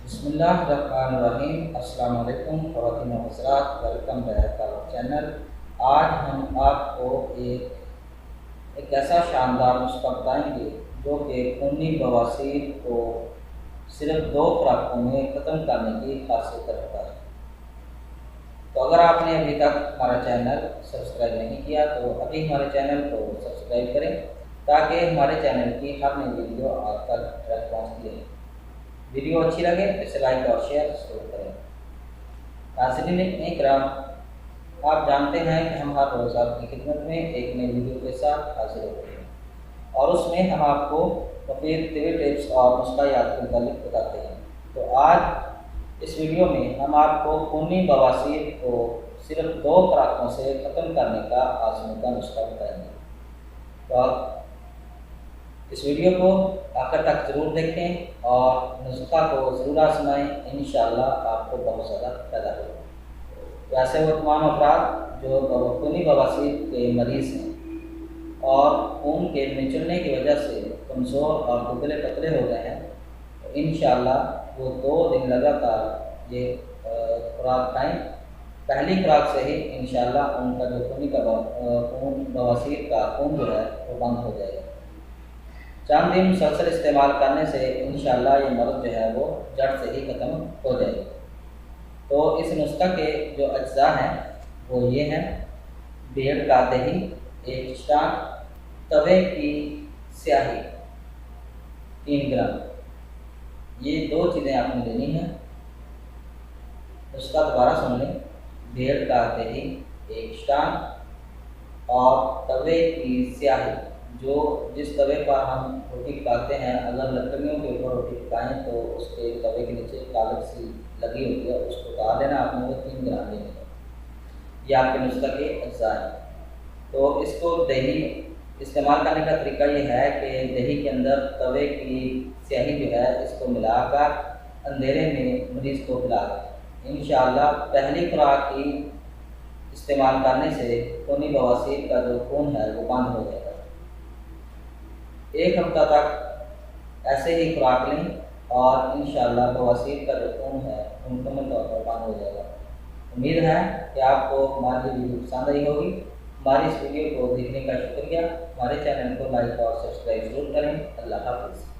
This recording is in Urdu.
بسم اللہ الرحمن الرحیم۔ السلام علیکم خواتین و حضرات، welcome back to our channel. آج ہم آپ کو ایک ایسا شاندار نسخہ بتائیں گے جو کہ خونی بواسیر کو صرف 2 خوراکوں میں ختم کرنے کی خاصیت رکھتا ہے۔ تو اگر آپ نے ابھی تک ہمارا چینل سبسکرائب نہیں کیا تو ابھی ہمارے چینل کو سبسکرائب کریں تاکہ ہمارے چینل کی ہر نئی ویڈیو آپ تک ڈائریکٹ پہنچتی رہے۔ ویڈیو اچھی لگے تو اسے لائک اور شیئر ضرور کریں۔ ناظرین کرام، آپ جانتے ہیں کہ ہم ہر روز آپ کی خدمت میں ایک نئی ویڈیو کے ساتھ حاضر ہوتے ہیں اور اس میں ہم آپ کو مفید طبی ٹپس اور نسخیات کے متعلق بتاتے ہیں۔ تو آج اس ویڈیو میں ہم آپ کو خونی بواسیر کو صرف 2 خوراکوں سے ختم کرنے کا آزمودہ نسخہ بتائیں گے۔ تو آپ اس ویڈیو کو آخر تک ضرور دیکھیں اور نسخہ کو ضرور آزمائیں، انشاءاللہ آپ کو بہت زیادہ فائدہ ہوگا۔ ویسے وہ تمام افراد جو خونی بواسیر کے مریض ہیں اور خون کے نچلنے کی وجہ سے کمزور اور دبلے پتلے ہو گئے ہیں، تو انشاءاللہ وہ 2 دن لگاتار یہ خوراک کھائیں۔ پہلی خوراک سے ہی انشاءاللہ ان کا جو خون بواسیر کا خون جو ہے وہ بند ہو جائے گا۔ چند دن مسلسل استعمال کرنے سے انشاءاللہ یہ مرض جو ہے وہ جڑ سے ہی ختم ہو جائے گا۔ تو اس نسخہ کے جو اجزاء ہیں وہ یہ ہیں: بھیڑ کا دہی 1 اشٹان، توے کی سیاہی 3 گرام۔ یہ 2 چیزیں آپ نے لینی ہیں۔ نسخہ دوبارہ سن لیں: بھیڑ کا دہی 1 اشٹان اور توے کی سیاہی، جو جس توے پر ہم روٹی پکاتے ہیں، اگر لکڑیوں کے اوپر روٹی پکائیں تو اس کے توے کے نیچے کالک سی لگی ہوتی ہے، اس کو اتار لینا آپ نے، وہ 3 گرام لینے کا۔ یہ آپ کے نسخہ کے اجزاء ہیں۔ تو اس کو دہی استعمال کرنے کا طریقہ یہ ہے کہ دہی کے اندر توے کی سیاہی جو ہے اس کو ملا کر اندھیرے میں مریض کو پلا دیں۔ انشاءاللہ پہلی خوراک کی استعمال کرنے سے خونی بواسیر کا جو خون ہے وہ بند ہو جائے گا۔ 1 ہفتہ تک ایسے ہی خوراک لیں اور انشاءاللہ بواسیر کا جو خون ہے وہ مکمل طور پر بند ہو جائے گا۔ امید ہے کہ آپ کو ہماری ویڈیو پسند آئی ہوگی۔ ہماری اس ویڈیو کو دیکھنے کا شکریہ۔ ہمارے چینل کو لائک اور سبسکرائب ضرور کریں۔ اللہ حافظ۔